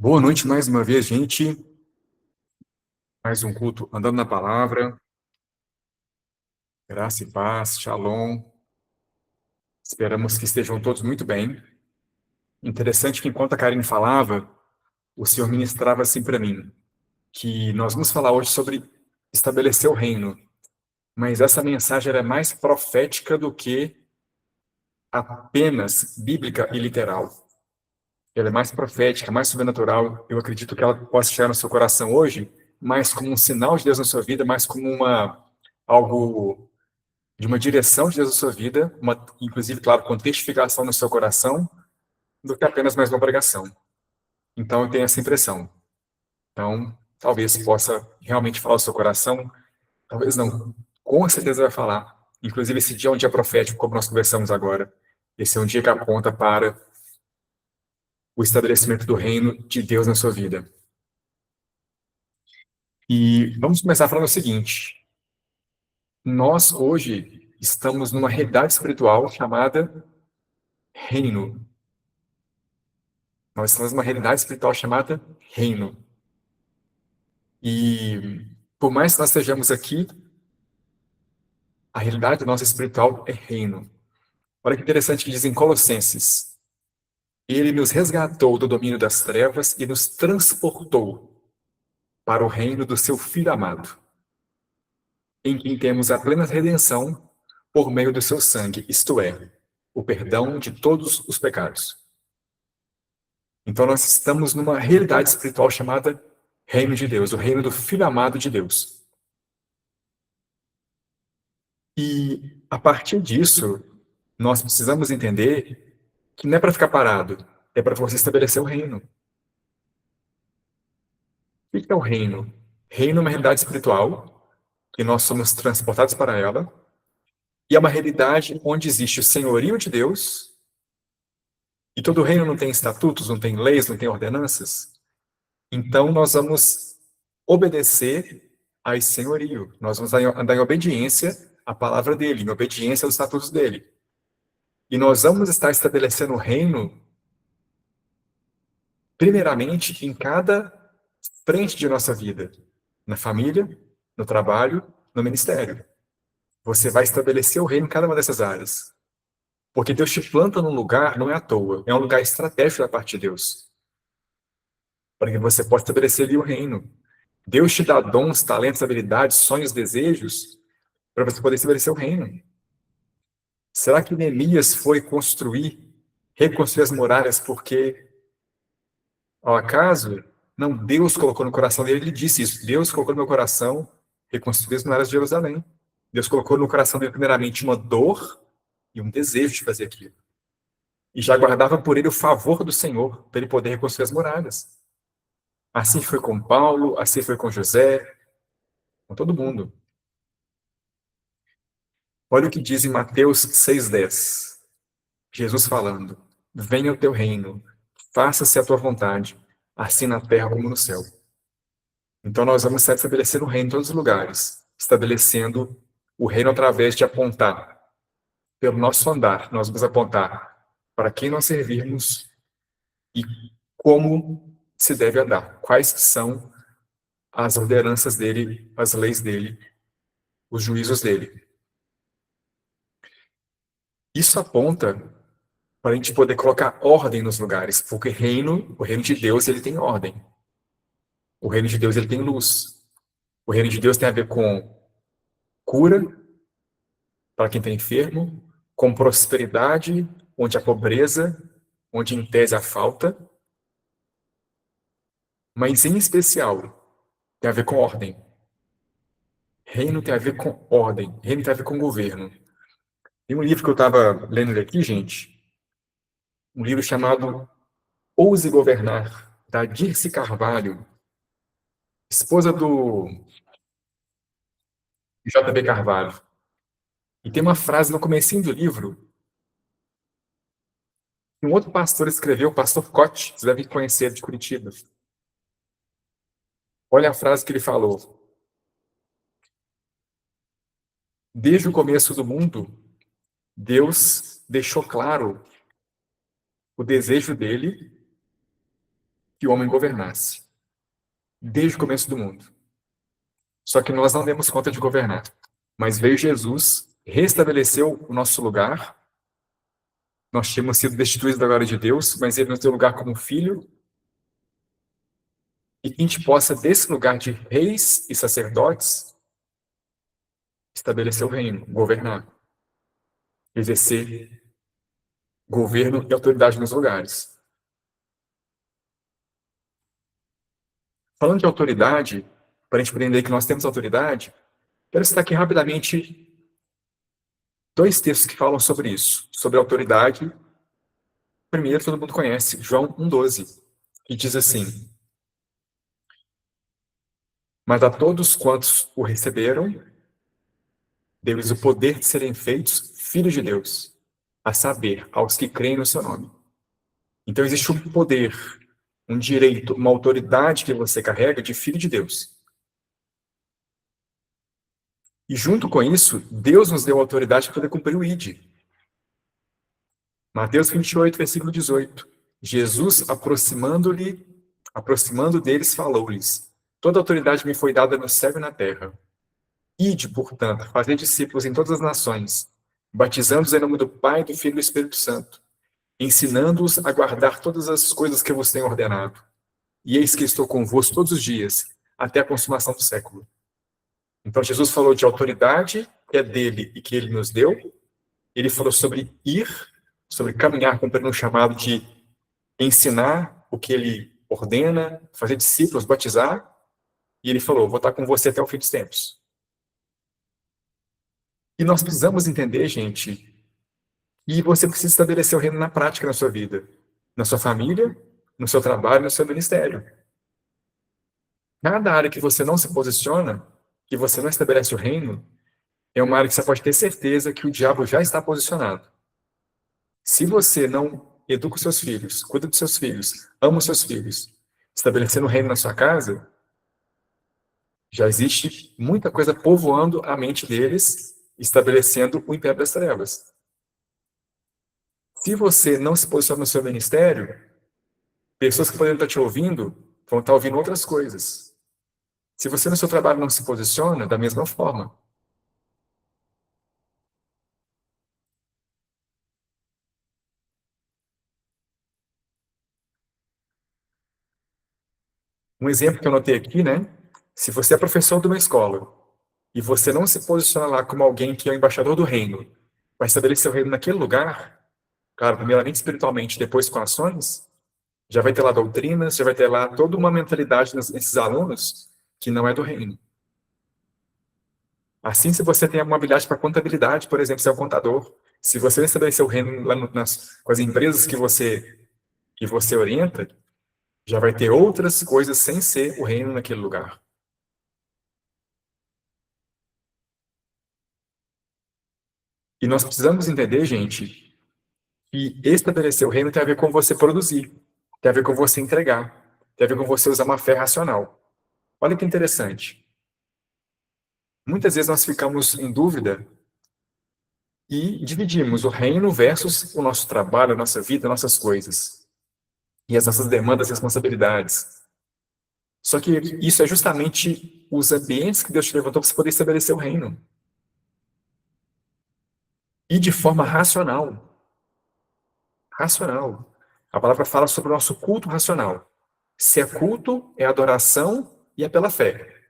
Boa noite mais uma vez, gente. Mais um culto andando na palavra. Graça e paz, shalom. Esperamos que estejam todos muito bem. Interessante que enquanto a Karine falava, o Senhor ministrava assim para mim, que nós vamos falar hoje sobre estabelecer o reino, mas essa mensagem era mais profética do que apenas bíblica e literal. Ela é mais profética, mais sobrenatural. Eu acredito que ela possa chegar no seu coração hoje, mais como um sinal de Deus na sua vida, mais como algo de uma direção de Deus na sua vida, inclusive, claro, com testificação no seu coração, do que apenas mais uma pregação. Então, eu tenho essa impressão. Então, talvez possa realmente falar o seu coração, talvez não. Com certeza vai falar. Inclusive, esse dia é um dia profético, como nós conversamos agora. Esse é um dia que aponta para o estabelecimento do reino de Deus na sua vida. E vamos começar falando o seguinte: nós hoje estamos numa realidade espiritual chamada reino. Nós estamos numa realidade espiritual chamada reino. E por mais que nós estejamos aqui, a realidade nossa espiritual é reino. Olha que interessante que diz em Colossenses: Ele nos resgatou do domínio das trevas e nos transportou para o reino do seu Filho amado, em quem temos a plena redenção por meio do seu sangue, isto é, o perdão de todos os pecados. Então nós estamos numa realidade espiritual chamada reino de Deus, o reino do Filho amado de Deus. E a partir disso, nós precisamos entender que não é para ficar parado, é para você estabelecer o reino. O que é o reino? Reino é uma realidade espiritual, que nós somos transportados para ela, e é uma realidade onde existe o senhorio de Deus, e todo reino não tem estatutos, não tem leis, não tem ordenanças. Então nós vamos obedecer a esse senhorio, nós vamos andar em obediência à palavra dele, em obediência aos estatutos dele. E nós vamos estar estabelecendo o reino, primeiramente, em cada frente de nossa vida, na família, no trabalho, no ministério. Você vai estabelecer o reino em cada uma dessas áreas. Porque Deus te planta num lugar, não é à toa, é um lugar estratégico da parte de Deus, para que você possa estabelecer ali o reino. Deus te dá dons, talentos, habilidades, sonhos, desejos, para você poder estabelecer o reino. Será que Neemias foi reconstruir as muralhas porque, ao acaso? Não, Deus colocou no coração dele, ele disse isso. Deus colocou no meu coração reconstruir as muralhas de Jerusalém. Deus colocou no coração dele, primeiramente, uma dor e um desejo de fazer aquilo. E já guardava por ele o favor do Senhor, para ele poder reconstruir as muralhas. Assim foi com Paulo, assim foi com José, com todo mundo. Olha o que diz em Mateus 6,10. Jesus falando: Venha o teu reino, faça-se a tua vontade, assim na terra como no céu. Então nós vamos estar estabelecendo o reino em todos os lugares, estabelecendo o reino através de apontar, pelo nosso andar, nós vamos apontar para quem nós servirmos e como se deve andar, quais são as ordenanças dele, as leis dele, os juízos dele. Isso aponta para a gente poder colocar ordem nos lugares, porque o reino de Deus, ele tem ordem. O reino de Deus, ele tem luz. O reino de Deus tem a ver com cura para quem está enfermo, com prosperidade, onde há pobreza, onde em tese há falta, mas em especial tem a ver com ordem. Reino tem a ver com ordem, reino tem a ver com governo. Tem um livro que eu estava lendo aqui, gente, um livro chamado Ouse Governar, da Dirce Carvalho, esposa do J.B. Carvalho. E tem uma frase no comecinho do livro que um outro pastor escreveu, o pastor Cote, vocês devem conhecer, de Curitiba. Olha a frase que ele falou. Desde o começo do mundo, Deus deixou claro o desejo dele que o homem governasse, desde o começo do mundo. Só que nós não demos conta de governar. Mas veio Jesus, restabeleceu o nosso lugar. Nós tínhamos sido destituídos da glória de Deus, mas ele nos deu lugar como filho, e que a gente possa, desse lugar de reis e sacerdotes, estabelecer o reino, governar, exercer governo e autoridade nos lugares. Falando de autoridade, para a gente aprender que nós temos autoridade, quero citar aqui rapidamente dois textos que falam sobre isso, sobre autoridade. Primeiro, todo mundo conhece, João 1,12, que diz assim: mas a todos quantos o receberam, deu-lhes o poder de serem feitos filhos de Deus, a saber, aos que creem no seu nome. Então existe um poder, um direito, uma autoridade que você carrega de filho de Deus. E junto com isso, Deus nos deu autoridade para poder cumprir o ID. Mateus 28, versículo 18. Jesus, aproximando deles, falou-lhes: toda autoridade me foi dada no céu e na terra. Ide, portanto, fazer discípulos em todas as nações, batizando-os em nome do Pai, do Filho e do Espírito Santo, ensinando-os a guardar todas as coisas que eu vos tenho ordenado. E eis que estou convosco todos os dias, até a consumação do século. Então, Jesus falou de autoridade, que é dele e que ele nos deu. Ele falou sobre ir, sobre caminhar, cumprindo um chamado de ensinar o que ele ordena, fazer discípulos, batizar. E ele falou: vou estar com você até o fim dos tempos. E nós precisamos entender, gente, e você precisa estabelecer o reino na prática na sua vida, na sua família, no seu trabalho, no seu ministério. Cada área que você não se posiciona, que você não estabelece o reino, é uma área que você pode ter certeza que o diabo já está posicionado. Se você não educa os seus filhos, cuida dos seus filhos, ama os seus filhos, estabelecendo o reino na sua casa, já existe muita coisa povoando a mente deles, estabelecendo o império das trevas. Se você não se posiciona no seu ministério, pessoas que podem estar te ouvindo vão estar ouvindo outras coisas. Se você no seu trabalho não se posiciona, da mesma forma. Um exemplo que eu notei aqui, né? Se você é professor de uma escola e você não se posiciona lá como alguém que é o embaixador do reino, vai estabelecer o reino naquele lugar, claro, primeiramente espiritualmente, depois com ações, já vai ter lá doutrinas, já vai ter lá toda uma mentalidade nesses alunos que não é do reino. Assim, se você tem alguma habilidade para contabilidade, por exemplo, você é um contador, se você estabelecer o reino lá com as empresas que você orienta, já vai ter outras coisas sem ser o reino naquele lugar. E nós precisamos entender, gente, que estabelecer o reino tem a ver com você produzir, tem a ver com você entregar, tem a ver com você usar uma fé racional. Olha que interessante. Muitas vezes nós ficamos em dúvida e dividimos o reino versus o nosso trabalho, a nossa vida, nossas coisas. E as nossas demandas e responsabilidades. Só que isso é justamente os ambientes que Deus te levantou para você poder estabelecer o reino. E de forma racional. Racional. A palavra fala sobre o nosso culto racional. Se é culto, é adoração e é pela fé.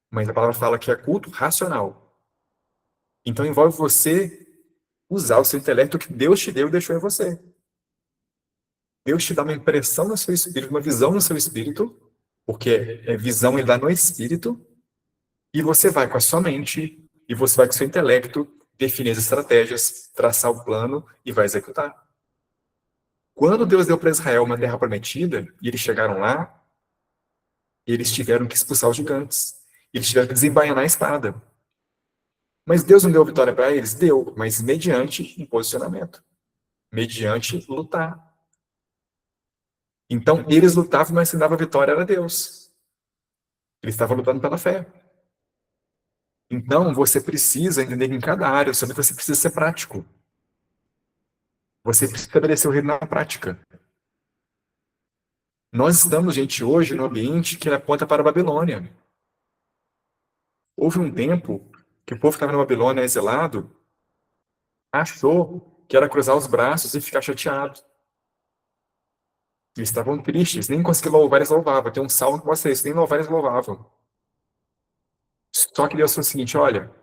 Mas a palavra fala que é culto racional. Então envolve você usar o seu intelecto que Deus te deu e deixou em você. Deus te dá uma impressão no seu espírito, uma visão no seu espírito, porque é visão ele dá no espírito, e você vai com a sua mente, e você vai com o seu intelecto, definir as estratégias, traçar o plano e vai executar. Quando Deus deu para Israel uma terra prometida, e eles chegaram lá, eles tiveram que expulsar os gigantes. Eles tiveram que desembaianar a espada. Mas Deus não deu vitória para eles? Deu, mas mediante um posicionamento. Mediante lutar. Então, eles lutavam, mas quem dava vitória era Deus. Eles estavam lutando pela fé. Então, você precisa entender que em cada área, você precisa ser prático. Você precisa estabelecer o reino na prática. Nós estamos, gente, hoje no ambiente que aponta para a Babilônia. Houve um tempo que o povo que estava na Babilônia exilado achou que era cruzar os braços e ficar chateado. Eles estavam tristes, nem conseguiam louvar, eles louvavam. Tem um salmo que mostra isso, nem louvar, eles louvavam. Só que Deus falou o seguinte: olha,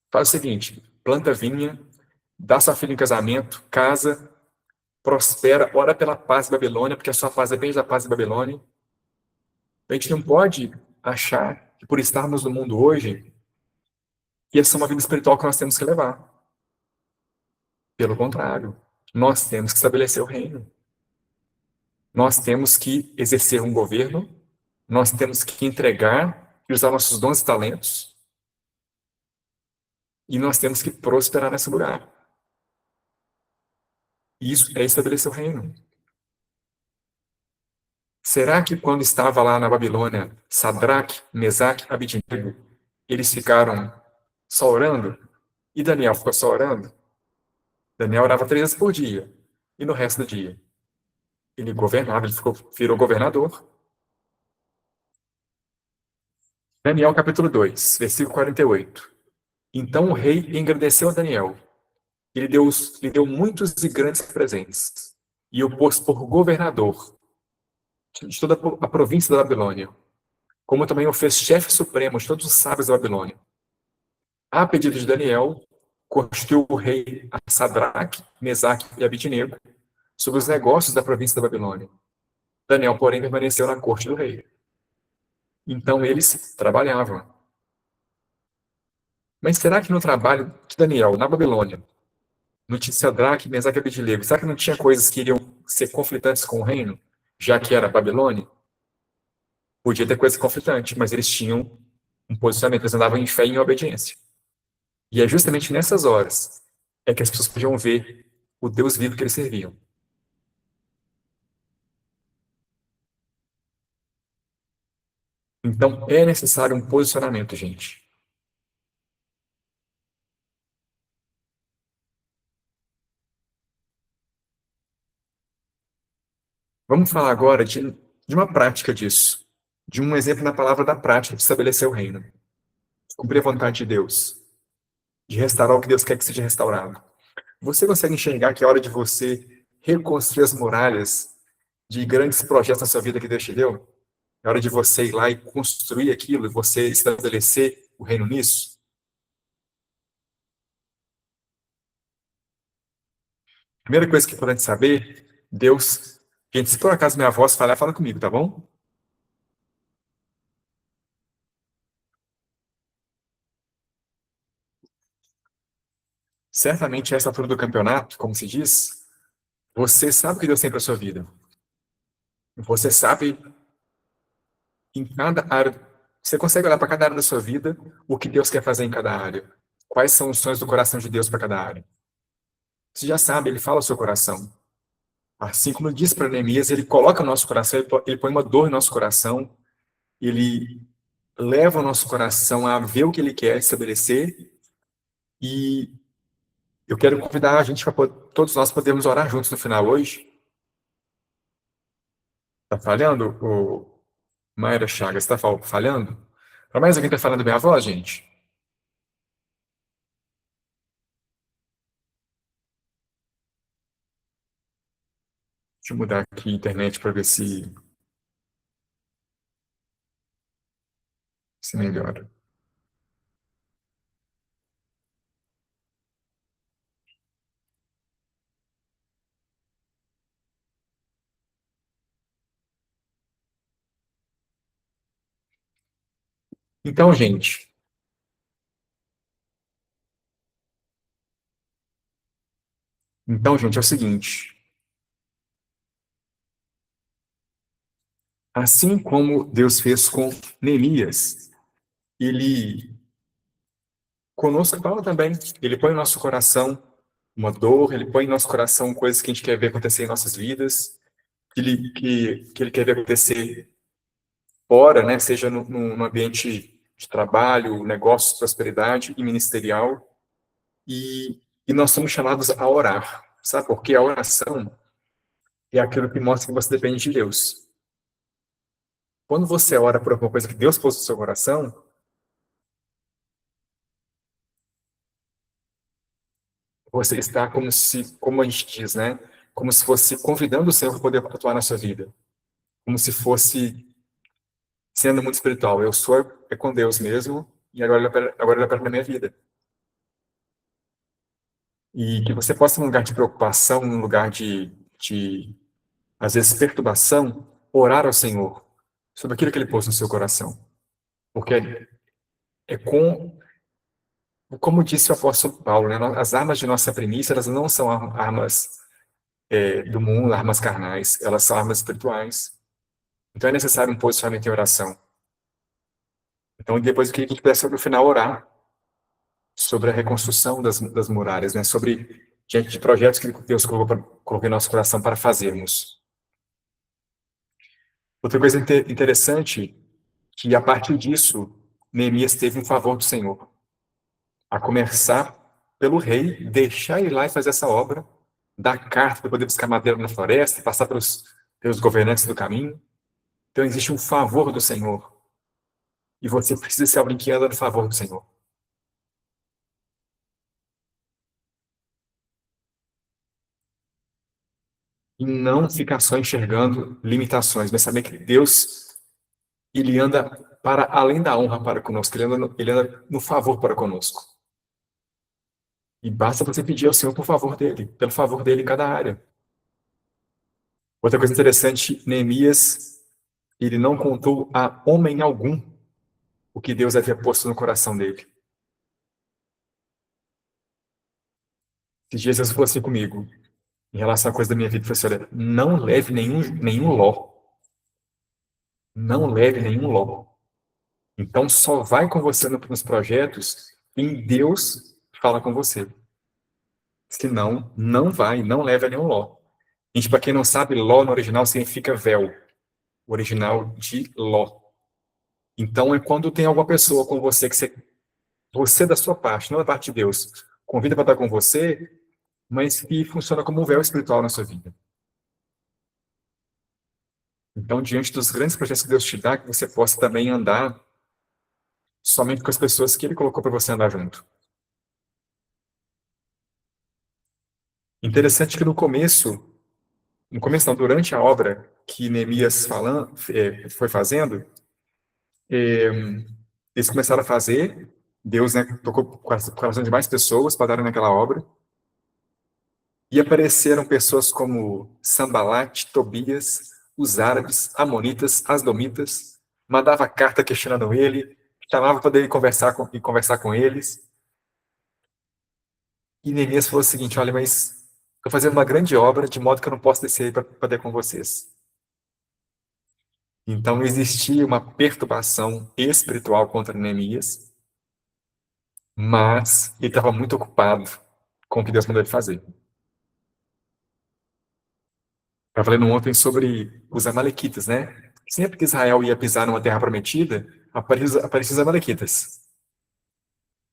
faz o seguinte, planta vinha, dá sua filha em casamento, casa, prospera, ora pela paz da Babilônia, porque a sua paz depende da paz da Babilônia. A gente não pode achar que por estarmos no mundo hoje, que essa é uma vida espiritual que nós temos que levar. Pelo contrário, nós temos que estabelecer o reino. Nós temos que exercer um governo, nós temos que entregar e usar nossos dons e talentos, e nós temos que prosperar nesse lugar. E isso é estabelecer o reino. Será que quando estava lá na Babilônia, Sadraque, Mesaque, Abednego, eles ficaram só orando? E Daniel ficou só orando? Daniel orava 3 vezes por dia. E no resto do dia? Ele governava, virou governador. Daniel capítulo 2, versículo 48. Então o rei engrandeceu a Daniel. Lhe deu muitos e grandes presentes. E o pôs por governador de toda a província da Babilônia. Como também o fez chefe supremo de todos os sábios da Babilônia. A pedido de Daniel, constituiu o rei a Sadraque, Mesaque e Abednego sobre os negócios da província da Babilônia. Daniel, porém, permaneceu na corte do rei. Então eles trabalhavam. Mas será que no trabalho de Daniel, na Babilônia, no Sadraque, Mesaque e Abednego, será que não tinha coisas que iriam ser conflitantes com o reino, já que era Babilônia? Podia ter coisas conflitantes, mas eles tinham um posicionamento, eles andavam em fé e em obediência. E é justamente nessas horas é que as pessoas podiam ver o Deus vivo que eles serviam. Então, é necessário um posicionamento, gente. Vamos falar agora de uma prática disso, de um exemplo na palavra da prática de estabelecer o reino, de cumprir a vontade de Deus, de restaurar o que Deus quer que seja restaurado. Você consegue enxergar que é hora de você reconstruir as muralhas de grandes projetos na sua vida que Deus te deu? É hora de você ir lá e construir aquilo, e você estabelecer o reino nisso? Primeira coisa que é importante saber, Deus, gente, se por acaso minha voz falhar, fala comigo, tá bom? Certamente, essa altura do campeonato, como se diz, você sabe o que Deus tem para a sua vida. Você sabe em cada área, você consegue olhar para cada área da sua vida, o que Deus quer fazer em cada área. Quais são os sonhos do coração de Deus para cada área. Você já sabe, ele fala ao seu coração. Assim como diz para Neemias, ele coloca no nosso coração, ele põe uma dor no nosso coração, ele leva o nosso coração a ver o que ele quer estabelecer, e eu quero convidar a gente para todos nós podermos orar juntos no final hoje. Tá falhando, o Mayra Chagas? Está falhando? Para mais alguém tá falando minha voz, gente? Deixa eu mudar aqui a internet para ver se melhora. Então, gente, é o seguinte. Assim como Deus fez com Neemias, ele conosco fala também. Ele põe no nosso coração uma dor, ele põe no nosso coração coisas que a gente quer ver acontecer em nossas vidas, que ele quer ver acontecer fora, né? Seja no ambiente de trabalho, negócios, prosperidade e ministerial. E nós somos chamados a orar. Sabe por quê? A oração é aquilo que mostra que você depende de Deus. Quando você ora por alguma coisa que Deus pôs no seu coração, você está como se, como a gente diz, né? Como se fosse convidando o Senhor para poder atuar na sua vida. Como se fosse sendo muito espiritual. Eu sou é com Deus mesmo, e agora ele opera na minha vida. E que você possa, num lugar de preocupação, num lugar de às vezes, perturbação, orar ao Senhor sobre aquilo que Ele pôs no seu coração. Porque é como disse o apóstolo Paulo, né? As armas de nossa primícia, elas não são armas do mundo, armas carnais, elas são armas espirituais. Então é necessário um posicionamento em oração. Então, depois eu queria que a gente pudesse, no final, orar sobre a reconstrução das muralhas, né? Sobre diante de projetos que Deus colocou em nosso coração para fazermos. Outra coisa interessante, que a partir disso, Neemias teve um favor do Senhor, a começar pelo rei, deixar ele lá e fazer essa obra, dar carta para poder buscar madeira na floresta, passar pelos governantes do caminho. Então existe um favor do Senhor, e você precisa ser alguém que anda no favor do Senhor. E não ficar só enxergando limitações, mas saber que Deus, ele anda para além da honra para conosco, ele anda no favor para conosco. E basta você pedir ao Senhor por favor dele, pelo favor dele em cada área. Outra coisa interessante, Neemias, ele não contou a homem algum o que Deus havia posto no coração dele. Esses dias Deus falou assim comigo, em relação à coisa da minha vida, ele falou assim, olha, não leve nenhum ló. Não leve nenhum ló. Então, só vai com você nos projetos em Deus fala com você. Senão, não vai, não leve a nenhum ló. Gente, para quem não sabe, ló no original significa véu. O original de ló. Então, é quando tem alguma pessoa com você que você da sua parte, não da parte de Deus, convida para estar com você, mas que funciona como um véu espiritual na sua vida. Então, diante dos grandes projetos que Deus te dá, que você possa também andar somente com as pessoas que Ele colocou para você andar junto. Interessante que no começo não, durante a obra que Neemias foi fazendo, eles começaram a fazer, Deus, né, tocou com o coração de mais pessoas para darem naquela obra, e apareceram pessoas como Sambalat, Tobias, os árabes, amonitas, asdomitas, mandava carta questionando ele, chamava para ele conversar com eles. E Neemias falou o seguinte: olha, mas estou fazendo uma grande obra, de modo que eu não posso descer aí para poder com vocês. Então existia uma perturbação espiritual contra Neemias, mas ele estava muito ocupado com o que Deus mandou ele fazer. Estava lendo ontem sobre os amalequitas, né? Sempre que Israel ia pisar numa terra prometida, apareciam os amalequitas,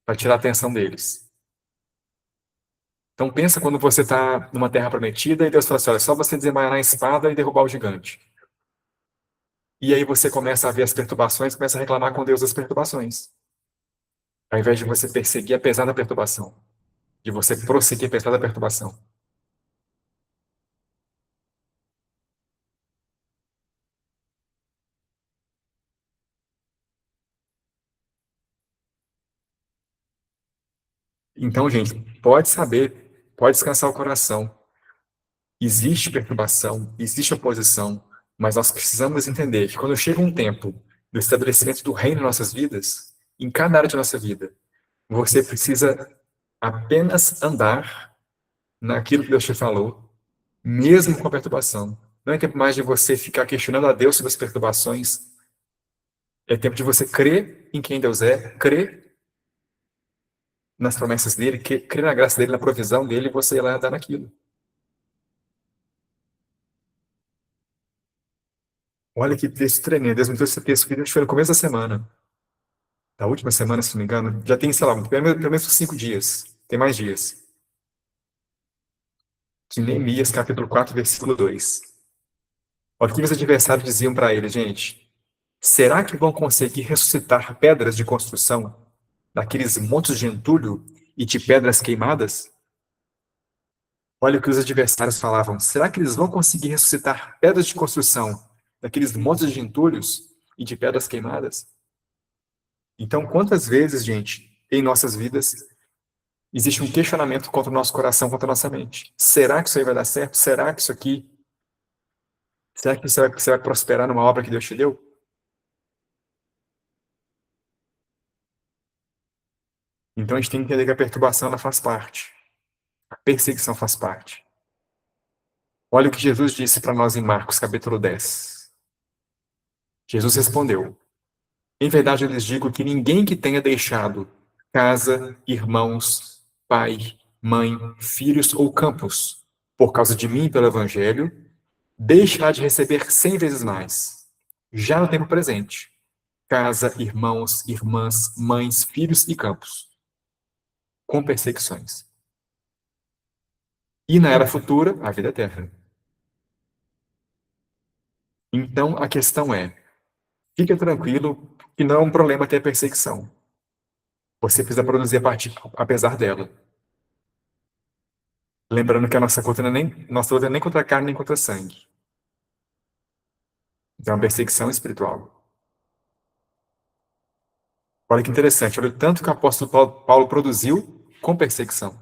para tirar a atenção deles. Então pensa quando você está numa terra prometida e Deus fala assim, olha, é só você desembainhar a espada e derrubar o gigante. E aí você começa a ver as perturbações, começa a reclamar com Deus das perturbações. Ao invés de você perseguir apesar da perturbação, de você prosseguir apesar da perturbação. Então, gente, pode saber, pode descansar o coração. Existe perturbação, existe oposição, mas nós precisamos entender que quando chega um tempo do estabelecimento do reino em nossas vidas, em cada área de nossa vida, você precisa apenas andar naquilo que Deus te falou, mesmo com a perturbação. Não é tempo mais de você ficar questionando a Deus sobre as perturbações. É tempo de você crer em quem Deus é, crer nas promessas dele, crer na graça dele, na provisão dele, e você ir lá andar naquilo. Olha que texto tremendo. Deus me trouxe esse texto que a gente foi no começo da semana. Da última semana, se não me engano. Já tem, sei lá, pelo menos 5 dias. Tem mais dias. de Neemias, capítulo 4, versículo 2. Olha o que os adversários diziam para ele, gente. Será que vão conseguir ressuscitar pedras de construção daqueles montes de entulho e de pedras queimadas? Olha o que os adversários falavam. Será que eles vão conseguir ressuscitar pedras de construção daqueles montes de entulhos e de pedras queimadas? Então, quantas vezes, gente, em nossas vidas, existe um questionamento contra o nosso coração, contra a nossa mente? Será que isso aí vai dar certo? Será que você vai prosperar numa obra que Deus te deu? Então, a gente tem que entender que a perturbação ela faz parte. A perseguição faz parte. Olha o que Jesus disse para nós em Marcos, capítulo 10. Jesus respondeu: Em verdade eu lhes digo que ninguém que tenha deixado casa, irmãos, pai, mãe, filhos ou campos, por causa de mim e pelo Evangelho, deixará de receber 100 vezes mais, já no tempo presente, casa, irmãos, irmãs, mães, filhos e campos, com perseguições. E na era futura, a vida eterna. Então a questão é, fique tranquilo que não é um problema ter perseguição. Você precisa produzir a partir, apesar dela. Lembrando que a nossa luta nem contra a carne nem contra sangue. Então é uma perseguição espiritual. Olha que interessante, olha o tanto que o apóstolo Paulo produziu com perseguição.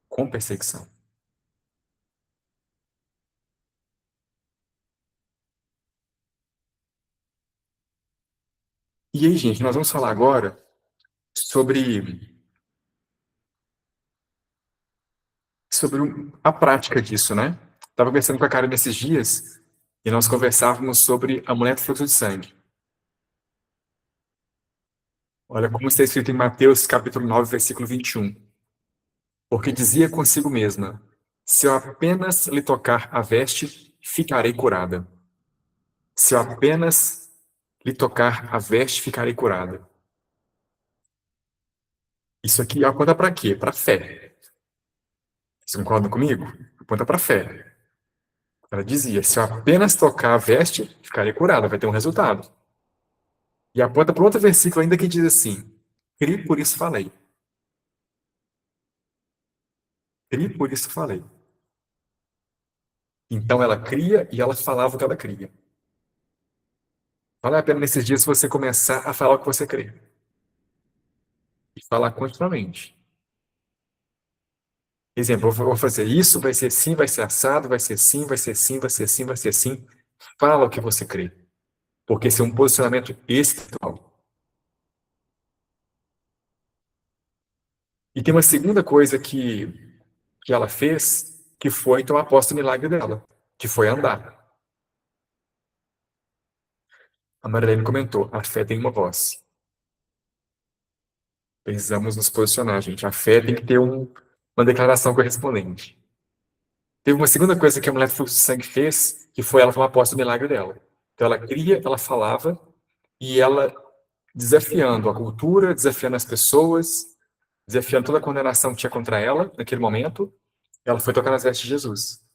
Com perseguição. E aí, gente, nós vamos falar agora sobre, a prática disso, né? Estava conversando com a Karen nesses dias e nós conversávamos sobre a mulher do fluxo de sangue. Olha como está escrito em Mateus, capítulo 9, versículo 21. Porque dizia consigo mesma: se eu apenas lhe tocar a veste, ficarei curada. Se eu apenas lhe tocar a veste, ficarei curada. Isso aqui aponta para quê? Para fé. Vocês concordam comigo? Aponta para fé. Ela dizia: se eu apenas tocar a veste, ficarei curada, vai ter um resultado. E aponta para outro versículo ainda que diz assim: cri, por isso falei. Cri, por isso falei. Então ela cria e ela falava o que ela cria. Vale a pena nesses dias você começar a falar o que você crê. E falar continuamente. Exemplo, eu vou fazer isso, vai ser assim, vai ser assado, vai ser assim, vai ser assim, vai ser assim, vai ser assim. Fala o que você crê. Porque esse é um posicionamento espiritual. E tem uma segunda coisa que ela fez, que foi então após o milagre dela, que foi andar. A Marilene comentou, a fé tem uma voz. Precisamos nos posicionar, gente. A fé tem que ter uma declaração correspondente. Teve uma segunda coisa que a mulher do fluxo de sangue fez, que foi ela tomar posse do milagre dela. Então ela cria, ela falava, e ela desafiando a cultura, desafiando as pessoas, desafiando toda a condenação que tinha contra ela naquele momento, ela foi tocar nas vestes de Jesus.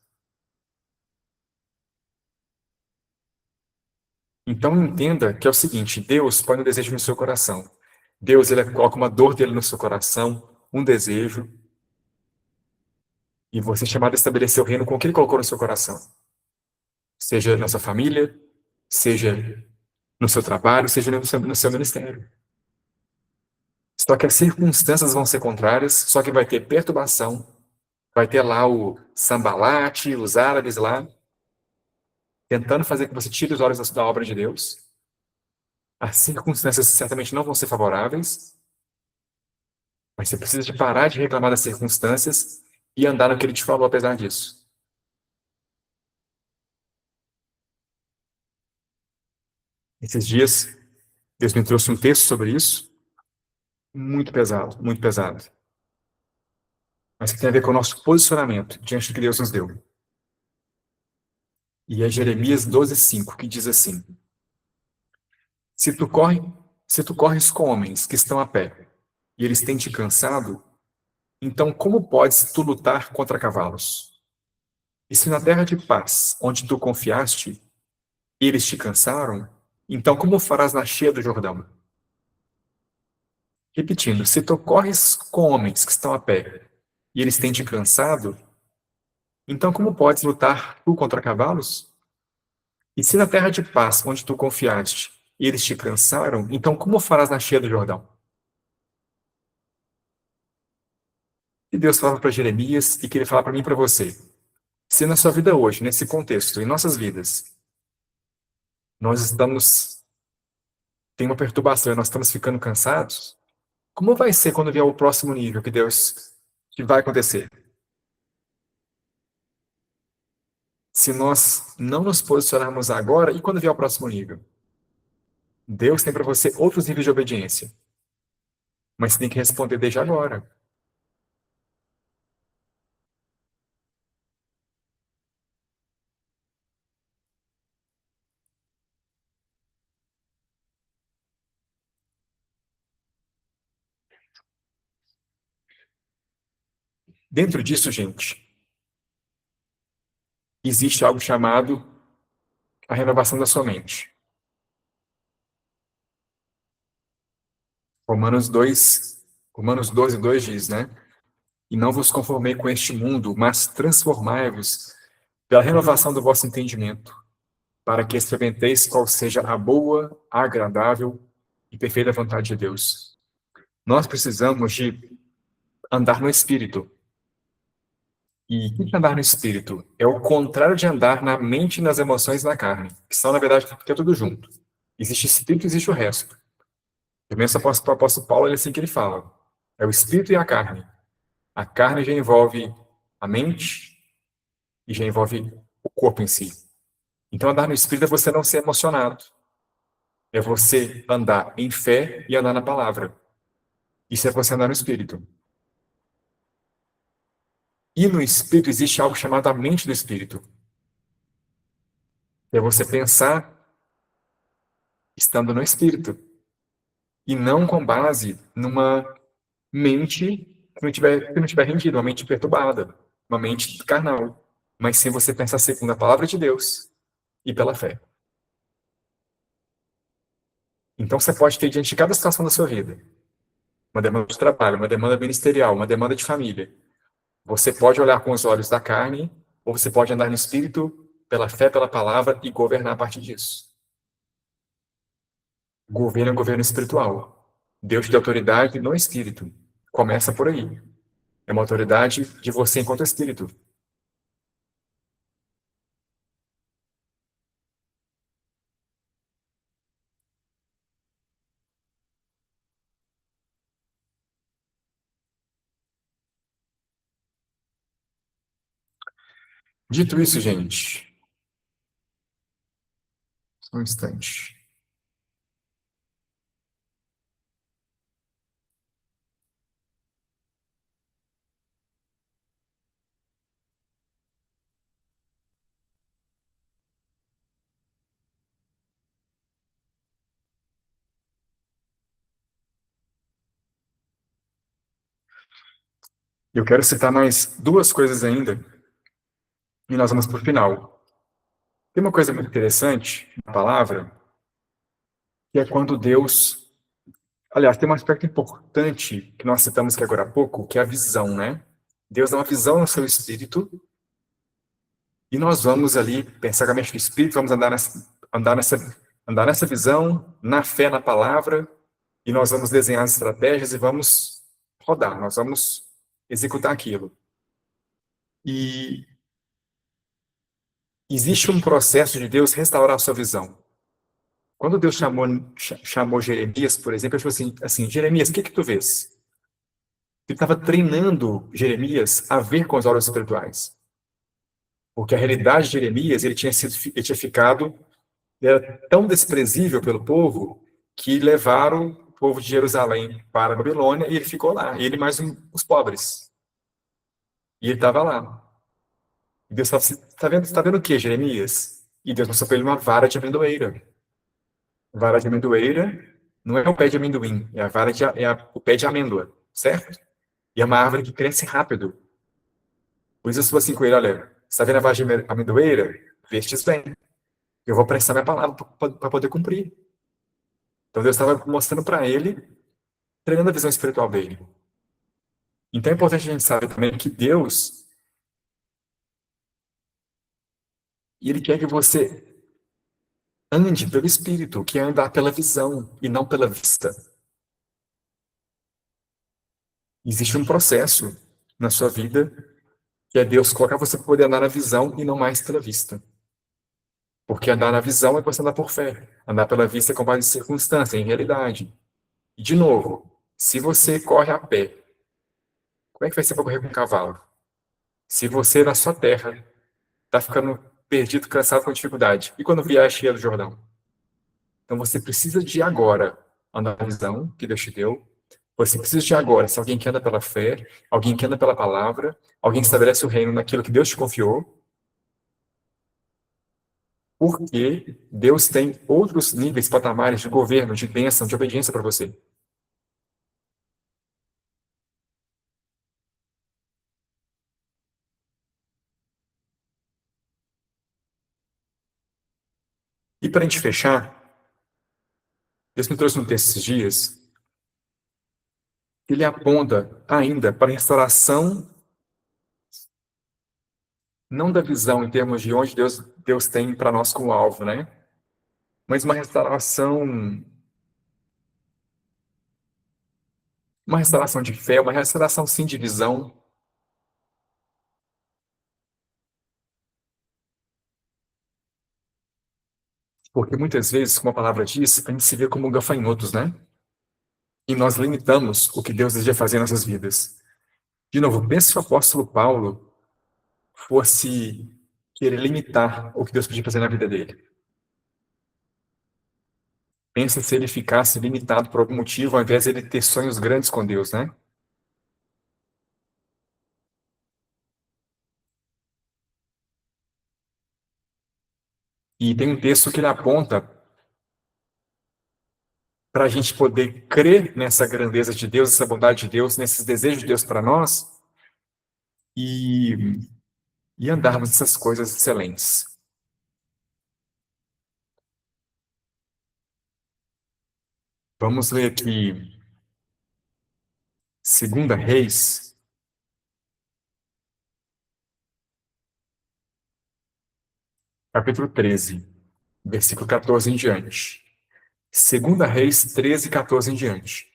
Então entenda que é o seguinte, Deus põe um desejo no seu coração. Deus, ele coloca uma dor dele no seu coração, um desejo, e você é chamado a estabelecer o reino com o que ele colocou no seu coração. Seja na sua família, seja no seu trabalho, seja no seu ministério. Só que as circunstâncias vão ser contrárias, só que vai ter perturbação, vai ter lá o sambalate, os árabes lá, tentando fazer com que você tire os olhos da obra de Deus. As circunstâncias certamente não vão ser favoráveis, mas você precisa de parar de reclamar das circunstâncias e andar no que ele te falou apesar disso. Esses dias, Deus me trouxe um texto sobre isso, muito pesado, mas que tem a ver com o nosso posicionamento diante do que Deus nos deu. E é Jeremias 12:5, que diz assim: Se tu corre, se tu corres com homens que estão a pé, e eles têm te cansado, então como podes tu lutar contra cavalos? E se na terra de paz, onde tu confiaste, eles te cansaram, então como farás na cheia do Jordão? Repetindo, se tu corres com homens que estão a pé, e eles têm te cansado, então como podes lutar tu contra cavalos? E se na terra de paz, onde tu confiaste, eles te cansaram, então como farás na cheia do Jordão? E Deus falava para Jeremias e queria falar para mim e para você. Se na sua vida hoje, nesse contexto, em nossas vidas, nós estamos, tem uma perturbação e nós estamos ficando cansados, como vai ser quando vier o próximo nível que vai acontecer? Se nós não nos posicionarmos agora, e quando vier o próximo nível? Deus tem para você outros níveis de obediência, mas você tem que responder desde agora. Dentro disso, gente, existe algo chamado a renovação da sua mente. Romanos 2, Romanos 12:2 diz, né? E não vos conformei com este mundo, mas transformai-vos pela renovação do vosso entendimento, para que experimenteis qual seja a boa, agradável e perfeita vontade de Deus. Nós precisamos de andar no Espírito. E o que é andar no Espírito? É o contrário de andar na mente, nas emoções e na carne, que são, na verdade, que é tudo junto. Existe Espírito e existe o resto. Primeiro, o apóstolo Paulo, é assim que ele fala. É o Espírito e a carne. A carne já envolve a mente e já envolve o corpo em si. Então, andar no Espírito é você não ser emocionado. É você andar em fé e andar na palavra. Isso é você andar no Espírito. E no Espírito existe algo chamado a mente do Espírito. É você pensar estando no Espírito. E não com base numa mente que não tiver rendido, uma mente perturbada, uma mente carnal. Mas sim você pensar segundo a palavra de Deus e pela fé. Então você pode ter diante de cada situação da sua vida, uma demanda de trabalho, uma demanda ministerial, uma demanda de família. Você pode olhar com os olhos da carne, ou você pode andar no Espírito, pela fé, pela palavra, e governar a partir disso. Governo é um governo espiritual. Deus te dá autoridade no Espírito. Começa por aí. É uma autoridade de você enquanto Espírito. Dito isso, gente, só um instante. Eu quero citar mais duas coisas ainda, e nós vamos para o final. Tem uma coisa muito interessante na palavra, que é quando Deus. Aliás, tem um aspecto importante que nós citamos aqui agora há pouco, que é a visão, né? Deus dá uma visão no seu espírito, e nós vamos ali pensar com a mente do espírito, vamos andar nessa visão, na fé, na palavra, e nós vamos desenhar as estratégias e vamos rodar, nós vamos executar aquilo. E existe um processo de Deus restaurar a sua visão. Quando Deus chamou Jeremias, por exemplo, ele falou assim, Jeremias, o que tu vês? Ele estava treinando Jeremias a ver com os olhos espirituais. Porque a realidade de Jeremias, ele tinha ficado, ele era tão desprezível pelo povo, que levaram o povo de Jerusalém para a Babilônia, e ele ficou lá, ele mais os pobres. E ele estava lá. E Deus falou assim, tá vendo o que, Jeremias? E Deus mostrou para ele uma vara de amendoeira. Vara de amendoeira não é o pé de amendoim, é o pé de amêndoa, certo? E é uma árvore que cresce rápido. Por isso eu sou assim com ele, olha, você está vendo a vagem amendoeira? Vestes bem. Eu vou prestar minha palavra para poder cumprir. Então Deus estava mostrando para ele, treinando a visão espiritual dele. Então é importante a gente saber também que Deus, ele quer que você ande pelo Espírito, que é andar pela visão e não pela vista. Existe um processo na sua vida que é Deus colocar você para poder andar na visão e não mais pela vista. Porque andar na visão é você andar por fé. Andar pela vista é com base em circunstância, em realidade. E, de novo, se você corre a pé, como é que vai ser para correr com um cavalo? Se você, na sua terra, está ficando perdido, cansado, com dificuldade. E quando vier a cheia do Jordão? Então você precisa de agora andar na visão que Deus te deu. Você precisa de agora ser alguém que anda pela fé, alguém que anda pela palavra, alguém que estabelece o reino naquilo que Deus te confiou, porque Deus tem outros níveis, patamares de governo, de bênção, de obediência para você. E para a gente fechar, Deus me trouxe um texto esses dias, ele aponta ainda para a restauração, não da visão em termos de onde Deus tem para nós como alvo, né? Mas uma restauração de fé, uma restauração sim de visão, porque muitas vezes, como a palavra diz, a gente se vê como gafanhotos, né? E nós limitamos o que Deus deseja fazer em nossas vidas. De novo, pense se o apóstolo Paulo fosse querer limitar o que Deus podia fazer na vida dele. Pensa se ele ficasse limitado por algum motivo, ao invés de ele ter sonhos grandes com Deus, né? E tem um texto que ele aponta para a gente poder crer nessa grandeza de Deus, essa bondade de Deus, nesses desejos de Deus para nós e, e andarmos nessas coisas excelentes. Vamos ler aqui Segunda Reis, capítulo 13, versículo 14 em diante. Segunda Reis 13, 14 em diante.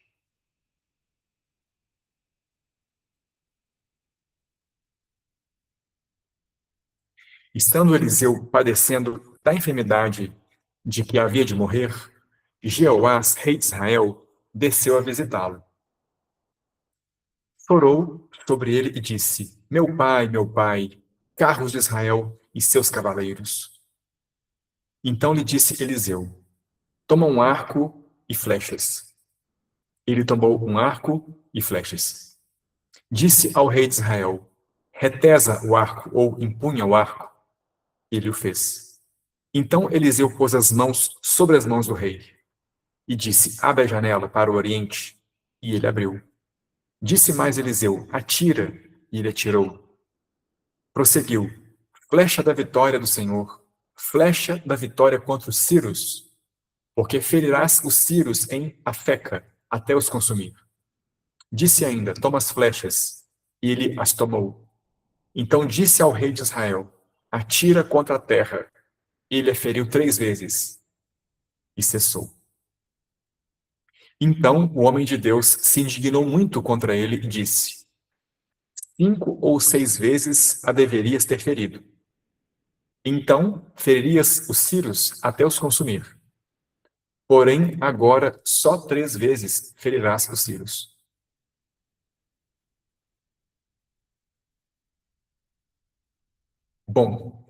Estando Eliseu padecendo da enfermidade de que havia de morrer, Jeoás, rei de Israel, desceu a visitá-lo. Chorou sobre ele e disse: meu pai, carros de Israel e seus cavaleiros. Então lhe disse Eliseu: toma um arco e flechas. Ele tomou um arco e flechas. Disse ao rei de Israel: retesa o arco ou empunha o arco. Ele o fez. Então Eliseu pôs as mãos sobre as mãos do rei e disse: abre a janela para o oriente. E ele abriu. Disse mais Eliseu: atira. E ele atirou. Prosseguiu: flecha da vitória do Senhor, flecha da vitória contra os Círios, porque ferirás os Círios em Afeca, até os consumir. Disse ainda: toma as flechas. E ele as tomou. Então disse ao rei de Israel: atira contra a terra. E ele a feriu 3 vezes, e cessou. Então o homem de Deus se indignou muito contra ele e disse: 5 ou 6 vezes a deverias ter ferido. Então feririas os Círios até os consumir. Porém, agora só 3 vezes ferirás os Círios. Bom,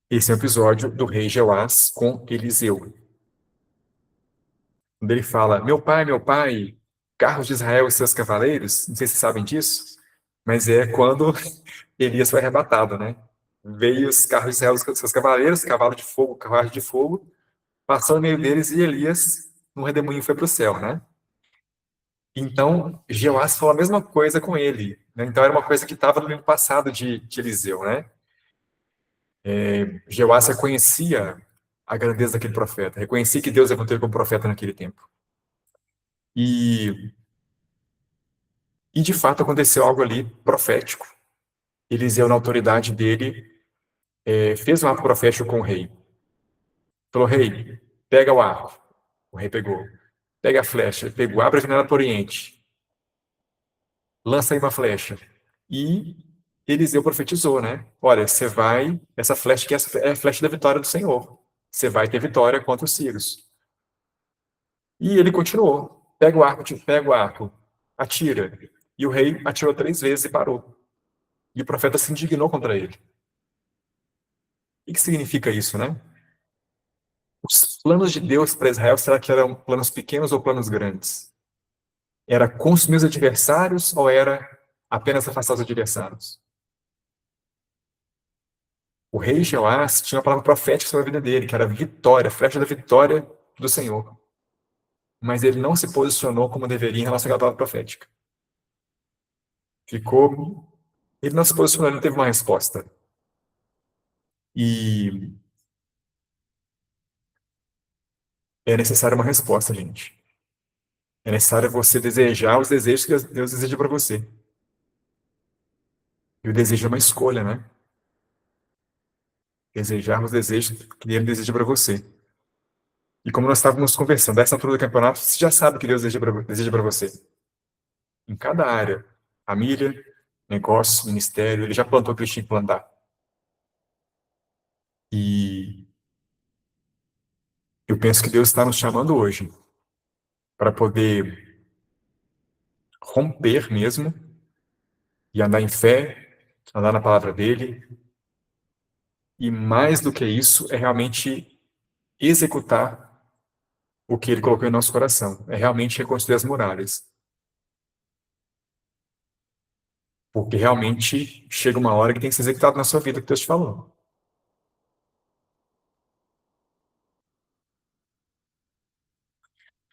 esse é o episódio do rei Jeoás com Eliseu. Quando ele fala: meu pai, carros de Israel e seus cavaleiros, não sei se vocês sabem disso, mas é quando Elias foi arrebatado, né? Veio os carros de Israel e seus cavaleiros, cavalo de fogo, carruagem de fogo, passou no meio deles e Elias, num redemoinho, foi para o céu, né? Então, Jeoás falou a mesma coisa com ele, né? Então, era uma coisa que estava no livro passado de Eliseu, né? Jeoás reconhecia a grandeza daquele profeta, reconhecia que Deus levantou ele como profeta naquele tempo. E, e de fato aconteceu algo ali profético. Eliseu, na autoridade dele, fez um ato profético com o rei. Falou: rei, pega o arco. O rei pegou. Pega a flecha. Ele pegou, abre a janela para o oriente. Lança aí uma flecha. E Eliseu profetizou, né? Olha, você vai. Essa flecha que é a flecha da vitória do Senhor. Você vai ter vitória contra os sírios. E ele continuou. Pega o arco, atira. E o rei atirou 3 vezes e parou. E o profeta se indignou contra ele. O que significa isso, né? Os planos de Deus para Israel, será que eram planos pequenos ou planos grandes? Era consumir os adversários ou era apenas afastar os adversários? O rei Jeoás tinha uma palavra profética sobre a vida dele, que era a vitória, a flecha da vitória do Senhor. Mas ele não se posicionou como deveria em relação àquela palavra profética. Ficou. Ele não se posicionou, ele não teve uma resposta. E é necessária uma resposta, gente. É necessário você desejar os desejos que Deus deseja para você. E o desejo é uma escolha, né? Desejar os desejos que Ele deseja para você. E como nós estávamos conversando, essa altura do campeonato, você já sabe o que Deus deseja para você. Em cada área, família, negócio, ministério, Ele já plantou o que Ele tinha que plantar. E eu penso que Deus está nos chamando hoje para poder romper mesmo e andar em fé, andar na palavra dele. E mais do que isso, é realmente executar o que ele colocou em nosso coração. É realmente reconstruir as muralhas. Porque realmente chega uma hora que tem que ser executado na sua vida o que Deus te falou.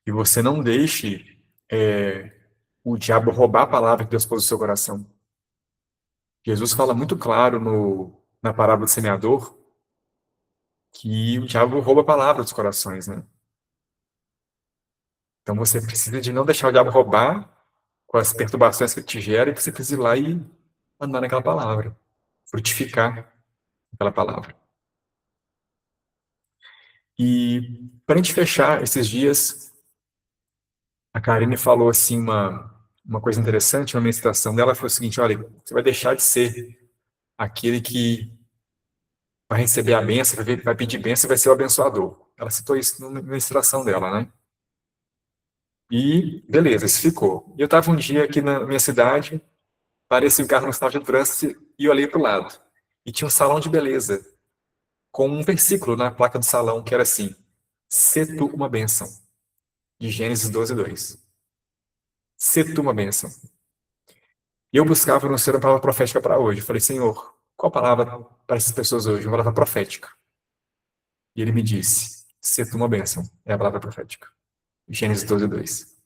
E você não deixe o diabo roubar a palavra que Deus pôs no seu coração. Jesus fala muito claro na parábola do semeador que o diabo rouba a palavra dos corações, né? Então você precisa de não deixar o diabo roubar com as perturbações que ele te gera e você precisa ir lá e andar naquela palavra, frutificar aquela palavra. E para a gente fechar esses dias, a Karine falou assim uma coisa interessante, uma ministração dela foi o seguinte: olha, você vai deixar de ser aquele que vai receber a bênção, vai pedir bênção e vai ser o abençoador. Ela citou isso na ministração dela, né? E beleza, isso ficou. E eu estava um dia aqui na minha cidade, pareci um carro no sinal de trânsito e eu olhei para o lado. E tinha um salão de beleza, com um versículo na placa do salão que era assim: "Se tu uma bênção", de Gênesis 12:2. "Se tu uma bênção". E eu buscava no Senhor uma palavra profética para hoje. Eu falei: Senhor, qual palavra para essas pessoas hoje? Uma palavra profética. E ele me disse: "Se tu uma bênção", é a palavra profética. Gênesis 12:2.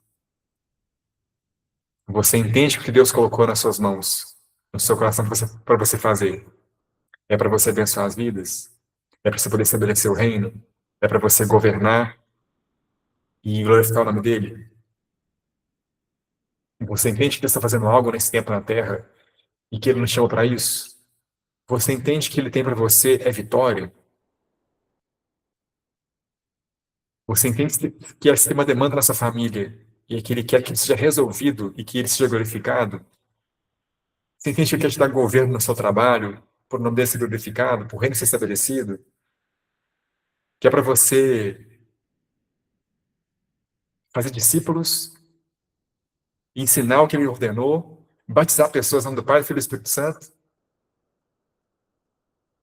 Você entende o que Deus colocou nas suas mãos, no seu coração para você fazer? É para você abençoar as vidas? É para você poder estabelecer o reino? É para você governar e glorificar o nome dele? Você entende que Deus está fazendo algo nesse tempo na Terra e que Ele nos chamou para isso? Você entende que Ele tem para você é vitória? Você entende que Ele tem uma demanda na sua família e que Ele quer que seja resolvido e que Ele seja glorificado? Você entende que Ele quer te dar governo no seu trabalho, por o nome dele ser glorificado, por o reino ser estabelecido? Que é para você fazer discípulos, ensinar o que Ele ordenou, batizar pessoas no nome do Pai, do Filho e do Espírito Santo?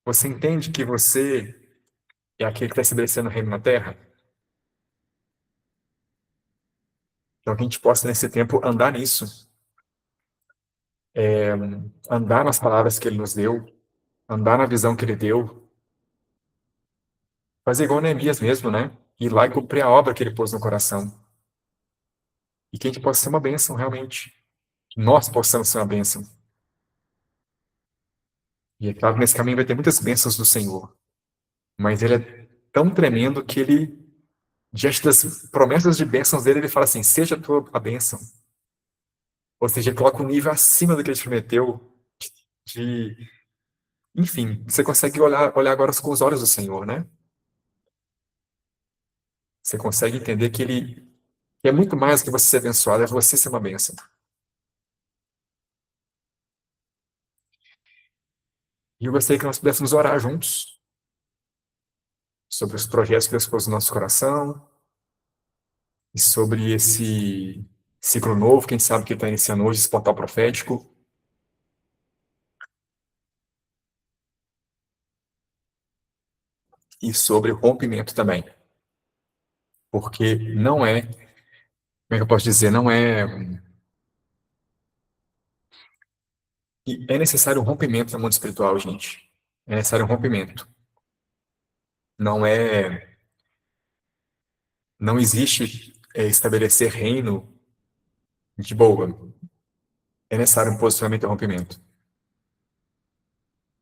Você entende que você é aquele que está estabelecendo o reino na Terra? Então, que a gente possa, nesse tempo, andar nisso. Andar nas palavras que Ele nos deu, andar na visão que Ele deu, fazer igual Neemias mesmo, né? Ir lá e cumprir a obra que Ele pôs no coração. e que a gente possa ser uma bênção realmente. Que nós possamos ser uma bênção. E é claro que nesse caminho vai ter muitas bênçãos do Senhor, mas ele é tão tremendo que ele, diante das promessas de bênçãos dele, ele fala assim: seja a tua a bênção. Ou seja, ele coloca um nível acima do que ele te prometeu, de, enfim, você consegue olhar agora com os olhos do Senhor, né? Você consegue entender que ele que é muito mais que você ser abençoado, é você ser uma bênção. E eu gostaria que nós pudéssemos orar juntos sobre os projetos que Deus pôs no nosso coração e sobre esse ciclo novo, quem sabe que está iniciando hoje, esse portal profético, e sobre o rompimento também. Porque não é, como é que eu posso dizer, não é. E é necessário um rompimento no mundo espiritual, gente. É necessário um rompimento. Não é. Não existe estabelecer reino de boa. É necessário um posicionamento e rompimento.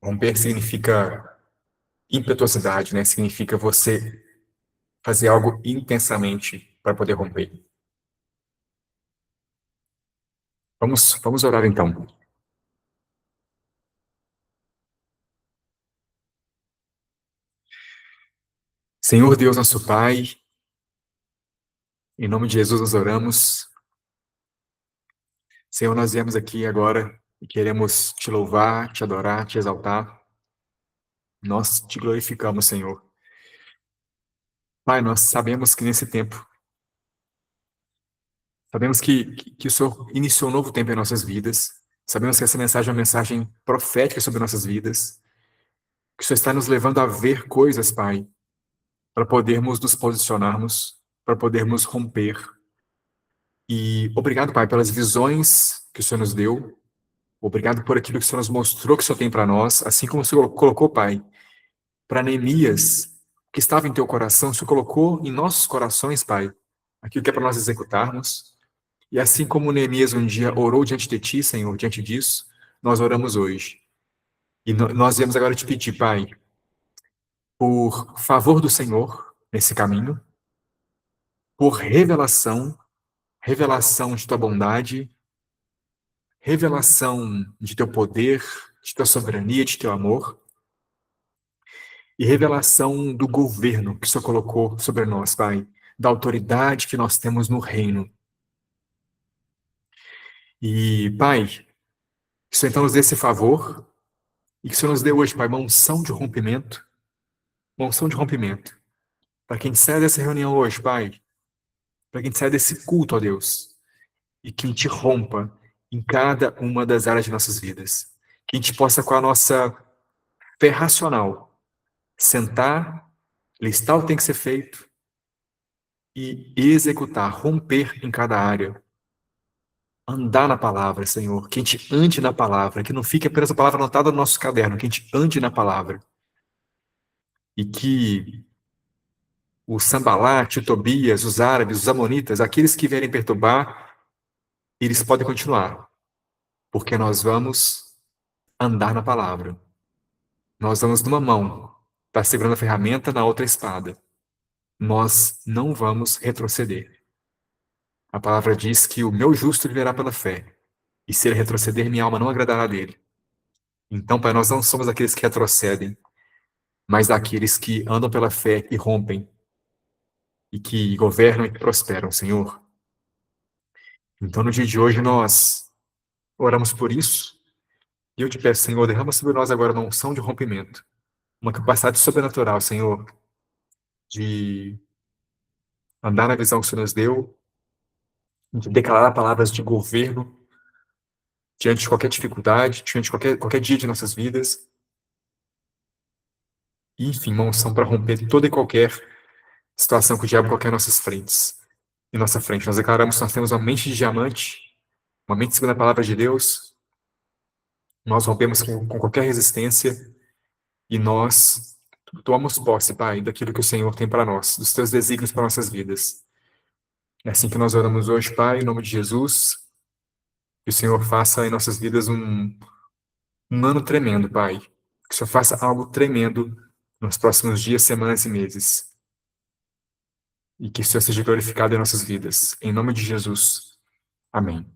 Romper significa impetuosidade, né? Significa você fazer algo intensamente para poder romper. Vamos orar então. Senhor Deus, nosso Pai, em nome de Jesus nós oramos. Senhor, nós viemos aqui agora e queremos te louvar, te adorar, te exaltar. Nós te glorificamos, Senhor. Pai, nós sabemos que nesse tempo, sabemos que o Senhor iniciou um novo tempo em nossas vidas. Sabemos que essa mensagem é uma mensagem profética sobre nossas vidas. Que o Senhor está nos levando a ver coisas, Pai, para podermos nos posicionarmos, para podermos romper. E obrigado, Pai, pelas visões que o Senhor nos deu. Obrigado por aquilo que o Senhor nos mostrou que o Senhor tem para nós, assim como o Senhor colocou, Pai, para Neemias, que estava em teu coração, o Senhor colocou em nossos corações, Pai, aquilo que é para nós executarmos. E assim como Neemias um dia orou diante de ti, Senhor, diante disso, nós oramos hoje. E nós viemos agora te pedir, Pai, por favor do Senhor nesse caminho, por revelação, revelação de tua bondade, revelação de teu poder, de tua soberania, de teu amor, e revelação do governo que o Senhor colocou sobre nós, Pai, da autoridade que nós temos no reino. E, Pai, que o Senhor então nos dê esse favor, e que o Senhor nos dê hoje, Pai, uma unção de rompimento, para quem sai dessa reunião hoje, Pai, para quem sai desse culto, ó Deus, e que a gente rompa em cada uma das áreas de nossas vidas. Que a gente possa, com a nossa fé racional, sentar, listar o que tem que ser feito e executar, romper em cada área. Andar na palavra, Senhor. Que a gente ande na palavra, que não fique apenas a palavra anotada no nosso caderno, que a gente ande na palavra. E que o Sambalat, o Tobias, os árabes, os amonitas, aqueles que vierem perturbar, eles podem continuar, porque nós vamos andar na palavra. Nós vamos numa mão, está segurando a ferramenta, na outra espada. Nós não vamos retroceder. A palavra diz que o meu justo viverá pela fé, e se ele retroceder, minha alma não agradará dele. Então, Pai, nós não somos aqueles que retrocedem, mas daqueles que andam pela fé e rompem, e que governam e que prosperam, Senhor. Então, no dia de hoje, nós oramos por isso, e eu te peço, Senhor, derrama sobre nós agora uma unção de rompimento, uma capacidade sobrenatural, Senhor, de andar na visão que o Senhor nos deu, de declarar palavras de governo diante de qualquer dificuldade, diante de qualquer dia de nossas vidas, e, enfim, uma unção para romper toda e qualquer situação que o diabo colocar em nossa frente. Nós declaramos que nós temos uma mente de diamante, uma mente segundo a palavra de Deus, nós rompemos com qualquer resistência e nós tomamos posse, Pai, daquilo que o Senhor tem para nós, dos teus desígnios para nossas vidas. É assim que nós oramos hoje, Pai, em nome de Jesus. Que o Senhor faça em nossas vidas um ano tremendo, Pai. Que o Senhor faça algo tremendo nos próximos dias, semanas e meses. E que o Senhor seja glorificado em nossas vidas. Em nome de Jesus. Amém.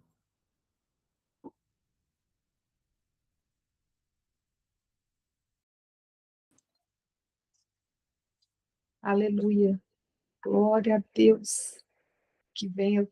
Aleluia. Glória a Deus. Que venha